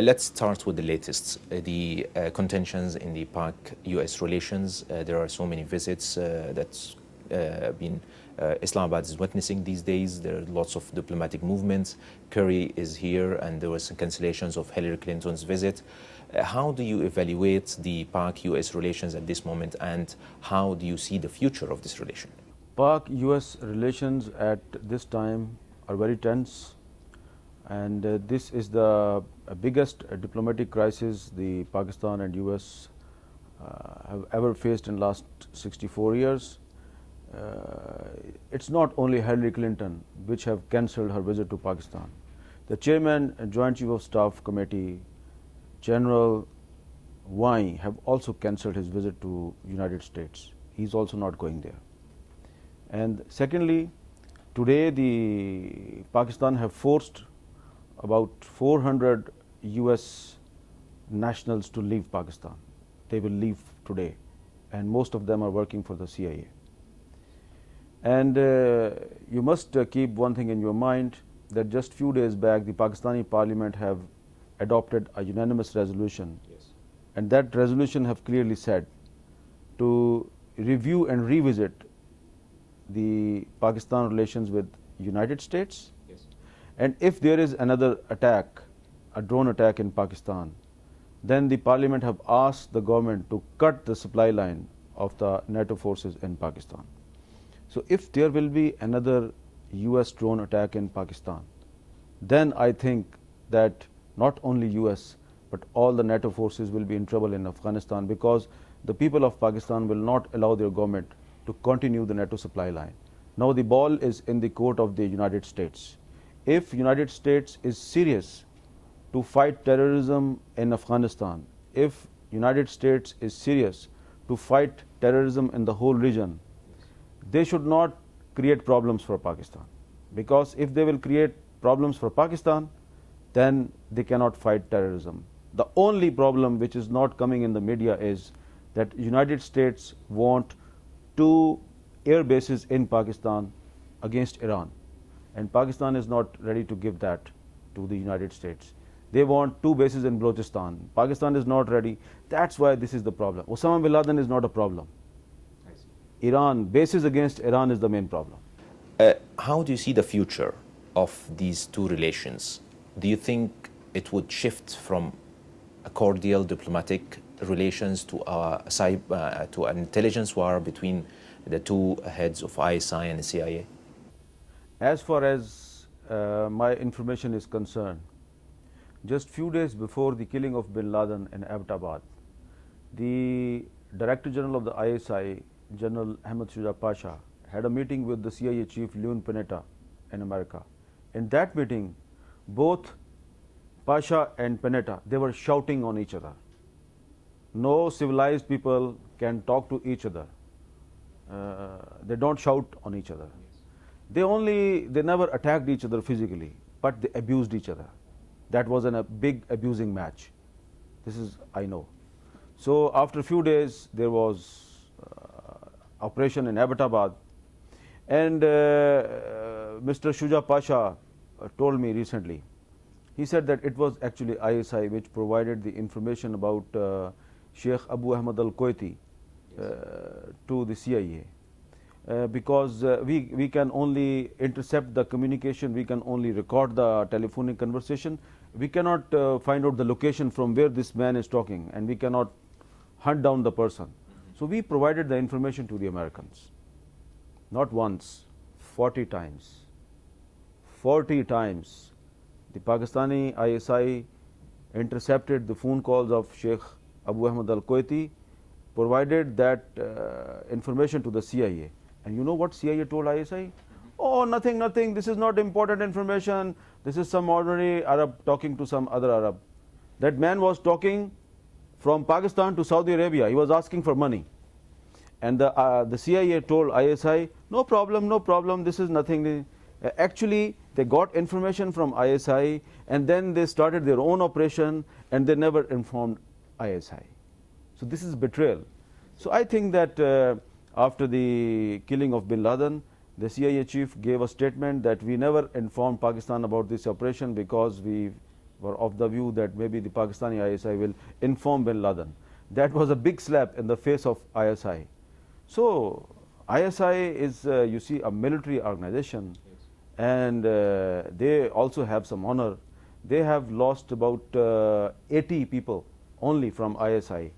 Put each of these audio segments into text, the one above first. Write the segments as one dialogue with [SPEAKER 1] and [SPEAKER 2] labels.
[SPEAKER 1] Let's start with the latest, the contentions in the Pak-US relations. There are so many visits that's been Islamabad is witnessing these days. There are lots of diplomatic movements. Kerry is here, and there were some cancellations of Hillary Clinton's visit. How do you evaluate the Pak-US relations at this moment, and how do you see the future of this relation?
[SPEAKER 2] Pak-US relations at this time are very tense, and this is the biggest diplomatic crisis the Pakistan and US have ever faced in last 64 years. It's not only Hillary Clinton which have cancelled her visit to Pakistan. The chairman and Joint Chief of Staff Committee, General Wine, have also cancelled his visit to United States. He's also not going there. And secondly, today the Pakistan have forced about 400 US nationals to leave Pakistan. They will leave today, and most of them are working for the CIA. And you must keep one thing in your mind, that just few days back the Pakistani Parliament have adopted a unanimous resolution.
[SPEAKER 1] Yes.
[SPEAKER 2] And that resolution have clearly said to review and revisit the Pakistan relations with United States.
[SPEAKER 1] Yes.
[SPEAKER 2] And if there is another attack, a drone attack in Pakistan, then the Parliament have asked the government to cut the supply line of the NATO forces in Pakistan. So if there will be another US drone attack in Pakistan, then I think that not only US but all the NATO forces will be in trouble in Afghanistan, because the people of Pakistan will not allow their government to continue the NATO supply line. Now the ball is in the court of the United States. If United States is serious to fight terrorism in Afghanistan, if United States is serious to fight terrorism in the whole region, they should not create problems for Pakistan, because if they will create problems for Pakistan, then they cannot fight terrorism. The only problem which is not coming in the media is that United States want 2 air bases in Pakistan against Iran, and Pakistan is not ready to give that to the United States. They want 2 bases in Balochistan. Pakistan is not ready. That's why this is the problem. Osama Bin Laden is not a problem. Iran, bases against Iran is the main problem.
[SPEAKER 1] How do you see the future of these two relations? Do you think it would shift from a cordial diplomatic relations to an intelligence war between the two heads of ISI and the CIA?
[SPEAKER 2] As far as my information is concerned, just few days before the killing of Bin Laden in Abbottabad, the Director General of the ISI, General Hamid Mir, had a meeting with the CIA chief Leon Panetta in America. In that meeting, both Pasha and Panetta, they were shouting on each other. No civilized people can talk to each other. They don't shout on each other. They never attacked each other physically, but they abused each other. That was a big abusing match. This is, I know. So after a few days, there was operation in Abbottabad, and Mr. Shuja Pasha told me recently, he said that it was actually ISI which provided the information about Sheikh Abu Ahmad al-Kuwaiti to the CIA, because we can only intercept the communication, we can only record the telephonic conversation, we cannot find out the location from where this man is talking, and we cannot hunt down the person. So we provided the information to the Americans, not once, 40 times. 40 times the Pakistani ISI intercepted the phone calls of Sheikh Abu Ahmad al-Kuwaiti, provided that information to the CIA. And you know what CIA told ISI? Oh, nothing, this is not important information, this is some ordinary Arab talking to some other Arab. That man was talking from Pakistan to Saudi Arabia. He was asking for money, and the CIA told ISI, no problem, this is nothing. Actually, they got information from ISI, and then they started their own operation, and they never informed ISI. So this is betrayal. So I think that after the killing of Bin Laden, the CIA chief gave a statement that we never informed Pakistan about this operation because we were of the view that maybe the Pakistani ISI will inform Bin Laden. That was a big slap in the face of ISI. So ISI is, you see, a military organization, and they also have some honor. They have lost about 80 people only from ISI.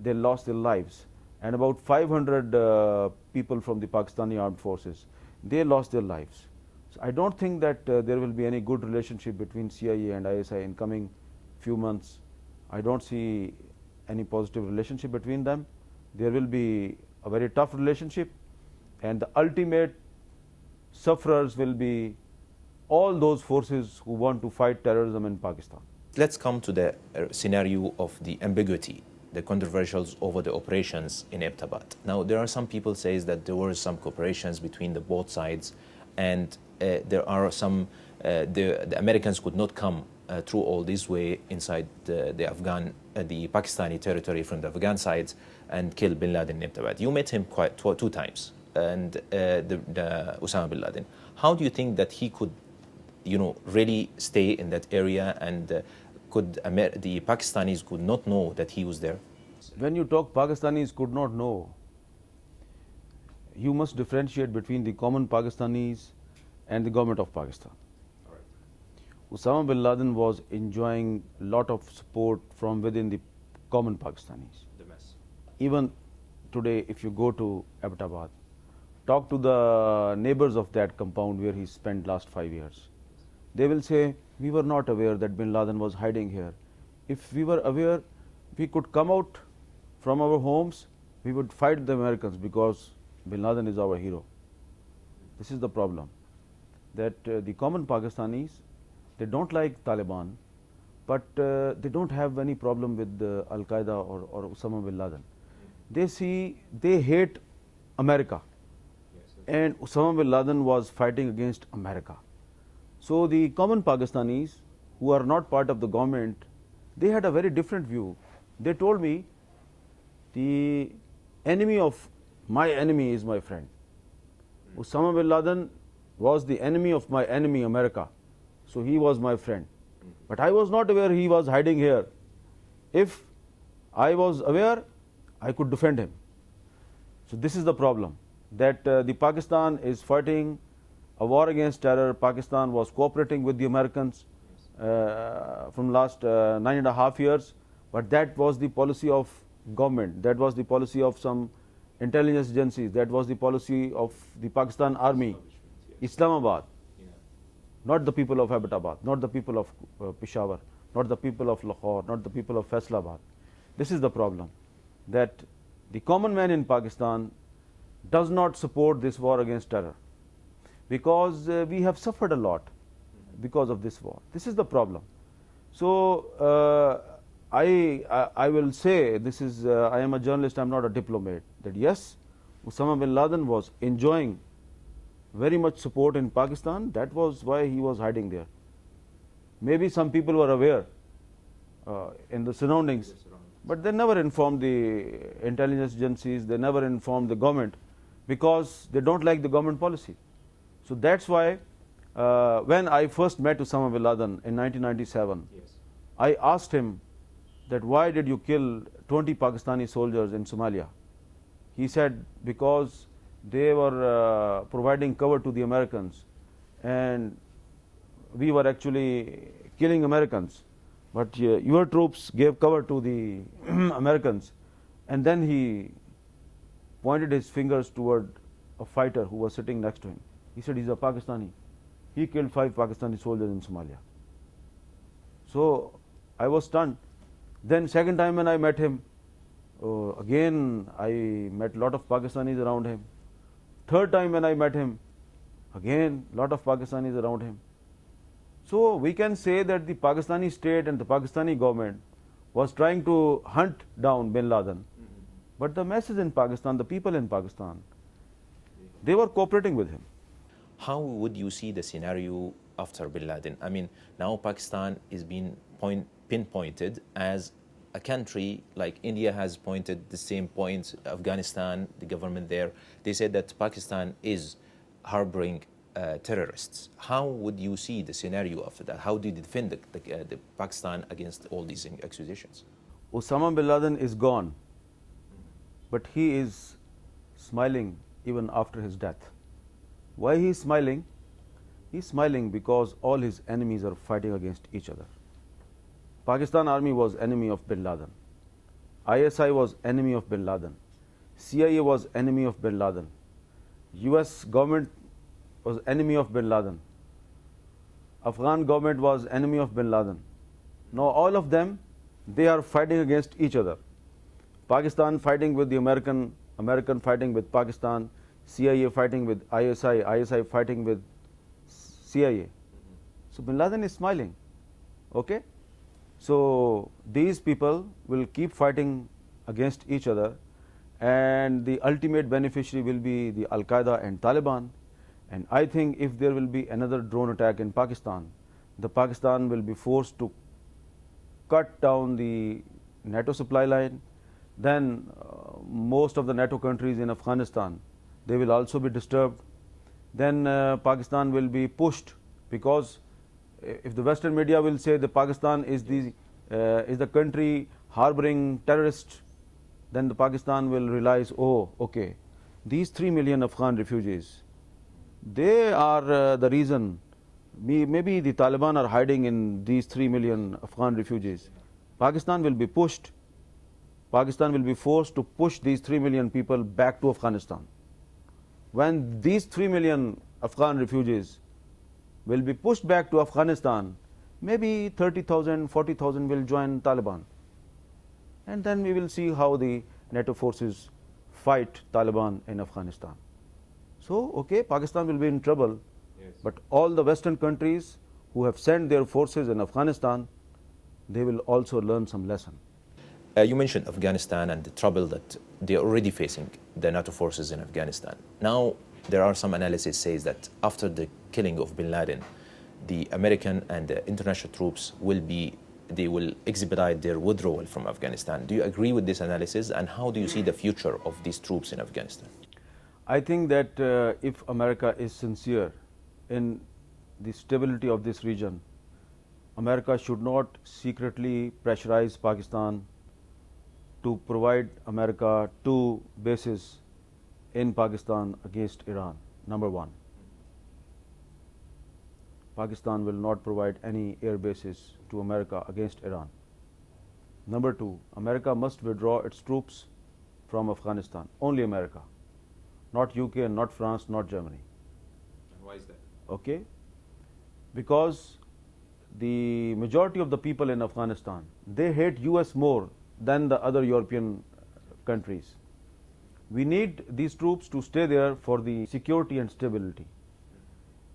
[SPEAKER 2] They lost their lives, and about 500 people from the Pakistani armed forces, they lost their lives. So I don't think that there will be any good relationship between CIA and ISI in coming few months. I don't see any positive relationship between them. There will be a very tough relationship, and the ultimate sufferers will be all those forces who want to fight terrorism in Pakistan.
[SPEAKER 1] Let's come to the scenario of the ambiguity, the controversials over the operations in Abbottabad. Now, there are some people says that there were some cooperations between the both sides, and there are some, the Americans could not come through all this way inside the Pakistani territory from the Afghan side and kill Bin Laden in Abbottabad. You met him two times, and the Osama Bin Laden. How do you think that he could, really stay in that area, and the Pakistanis could not know that he was there?
[SPEAKER 2] When you talk Pakistanis could not know, you must differentiate between the common Pakistanis and the government of Pakistan. Osama bin Laden was enjoying a lot of support from within the common Pakistanis. Even today, if you go to Abbottabad, talk to the neighbors of that compound where he spent last 5 years. They will say, we were not aware that Bin Laden was hiding here. If we were aware, we could come out from our homes, we would fight the Americans because Bin Laden is our hero. This is the problem, that the common Pakistanis, they don't like Taliban, but they don't have any problem with Al-Qaeda or Osama Bin Laden. They hate America, and Osama Bin Laden was fighting against America. So the common Pakistanis who are not part of the government, they had a very different view. They told me, the enemy of my enemy is my friend. Osama Bin Laden was the enemy of my enemy, America. So he was my friend. But I was not aware he was hiding here. If I was aware, I could defend him. So this is the problem, that the Pakistan is fighting a war against terror. Pakistan was cooperating with the Americans from last 9.5 years, but that was the policy of government, that was the policy of some intelligence agencies, that was the policy of the Pakistan Army, Islamabad, not the people of Abbottabad, not the people of Peshawar, not the people of Lahore, not the people of Faisalabad. This is the problem, that the common man in Pakistan does not support this war against terror, because we have suffered a lot because of this war. This is the problem. So I will say, this is I am a journalist, I am not a diplomat, that yes, Osama bin Laden was enjoying very much support in Pakistan. That was why he was hiding there. Maybe some people were aware in the surroundings, but they never informed the intelligence agencies, they never informed the government, because they don't like the government policy. So that's why when I first met Osama bin Laden in 1997, I asked him that why did you kill 20 Pakistani soldiers in Somalia? He said, because they were providing cover to the Americans, and we were actually killing Americans, but your troops gave cover to the Americans. And then he pointed his fingers toward a fighter who was sitting next to him. He said, he's a Pakistani. He killed 5 Pakistani soldiers in Somalia. So I was stunned. Then second time when I met him, again I met a lot of Pakistanis around him. Third time when I met him, again lot of Pakistanis around him. So we can say that the Pakistani state and the Pakistani government was trying to hunt down Bin Laden. But the masses in Pakistan, the people in Pakistan, they were cooperating with him.
[SPEAKER 1] How would you see the scenario after Bin Laden? I mean, now Pakistan is being pinpointed as a country, like India has pointed the same point, Afghanistan, the government there. They said that Pakistan is harboring terrorists. How would you see the scenario after that? How do you defend the Pakistan against all these accusations?
[SPEAKER 2] Osama Bin Laden is gone, but he is smiling even after his death. Why he is smiling? He is smiling because all his enemies are fighting against each other. Pakistan army was enemy of Bin Laden. ISI was enemy of Bin Laden. CIA was enemy of Bin Laden. US government was enemy of Bin Laden. Afghan government was enemy of Bin Laden. Now all of them, they are fighting against each other. Pakistan fighting with the American fighting with Pakistan, CIA fighting with ISI fighting with CIA. So Bin Laden is smiling. Okay? So these people will keep fighting against each other, and the ultimate beneficiary will be the Al-Qaeda and Taliban. And I think if there will be another drone attack in Pakistan, the Pakistan will be forced to cut down the NATO supply line. Then most of the NATO countries in Afghanistan, they will also be disturbed. Then Pakistan will be pushed, because if the Western media will say that Pakistan is the country harboring terrorists, then the Pakistan will realize, oh, okay, these 3 million Afghan refugees, they are the reason. Maybe the Taliban are hiding in these 3 million Afghan refugees. Pakistan will be pushed. Pakistan will be forced to push these 3 million people back to Afghanistan. When these 3 million Afghan refugees will be pushed back to Afghanistan, maybe 30,000, 40,000 will join Taliban. And then we will see how the NATO forces fight Taliban in Afghanistan. So, okay, Pakistan will be in trouble, yes, but all the Western countries who have sent their forces in Afghanistan, they will also learn some lesson.
[SPEAKER 1] You mentioned Afghanistan and the trouble that they are already facing, the NATO forces in Afghanistan. Now, there are some analysis says that after the killing of Bin Laden, the American and the international troops they will expedite their withdrawal from Afghanistan. Do you agree with this analysis, and how do you see the future of these troops in Afghanistan?
[SPEAKER 2] I think that if America is sincere in the stability of this region, America should not secretly pressurize Pakistan to provide America 2 bases in Pakistan against Iran. Number 1. Pakistan will not provide any air bases to America against Iran. Number 2, America must withdraw its troops from Afghanistan. Only America. Not UK, not France, not Germany.
[SPEAKER 1] And why is that?
[SPEAKER 2] Okay? Because the majority of the people in Afghanistan, they hate US more than the other European countries. We need these troops to stay there for the security and stability.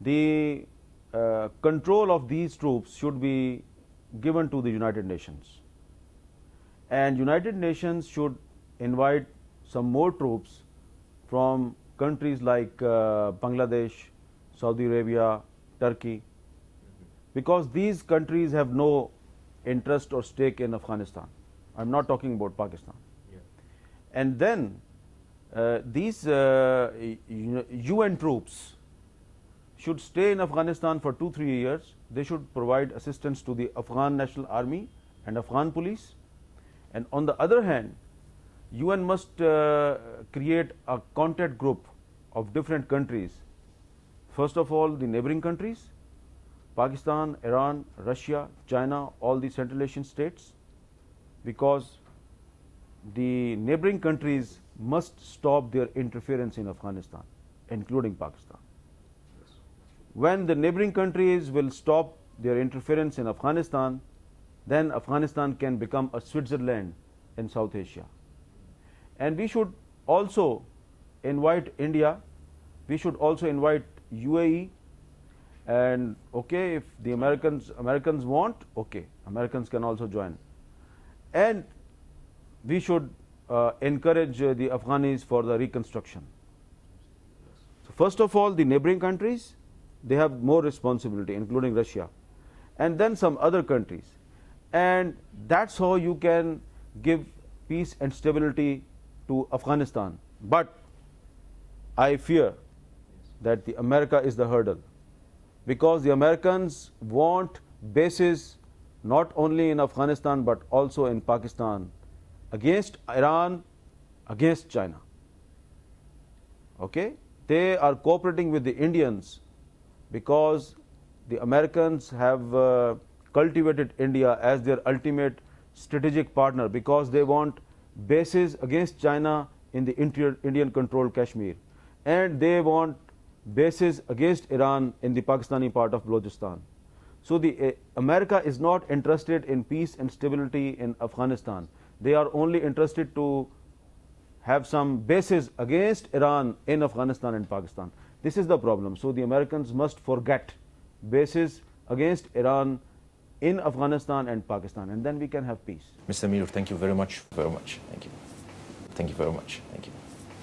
[SPEAKER 2] The control of these troops should be given to the United Nations. And United Nations should invite some more troops from countries like Bangladesh, Saudi Arabia, Turkey, because these countries have no interest or stake in Afghanistan. I'm not talking about Pakistan. Yeah. And then these UN troops should stay in Afghanistan for 2-3 years. They should provide assistance to the Afghan National Army and Afghan police. And on the other hand, UN must create a contact group of different countries. First of all, the neighboring countries, Pakistan, Iran, Russia, China, all the Central Asian states, because the neighboring countries must stop their interference in Afghanistan, including Pakistan. When the neighboring countries will stop their interference in Afghanistan, then Afghanistan can become a Switzerland in South Asia. And we should also invite India, we should also invite UAE, and okay, if the Americans want, okay, Americans can also join. And we should encourage the Afghanis for the reconstruction. So first of all, the neighboring countries, they have more responsibility, including Russia, and then some other countries. And that's how you can give peace and stability to Afghanistan. But I fear that the America is the hurdle, because the Americans want bases not only in Afghanistan but also in Pakistan against Iran, against China. Okay? They are cooperating with the Indians because the Americans have cultivated India as their ultimate strategic partner, because they want bases against China in the Indian controlled Kashmir, and they want bases against Iran in the Pakistani part of Balochistan. So the America is not interested in peace and stability in Afghanistan. They are only interested to have some bases against Iran in Afghanistan and Pakistan. This is the problem. So the Americans must forget bases against Iran in Afghanistan and Pakistan, and then we can have peace.
[SPEAKER 1] Mr. Mir, thank you very much. Thank you. Thank you very much. Thank you.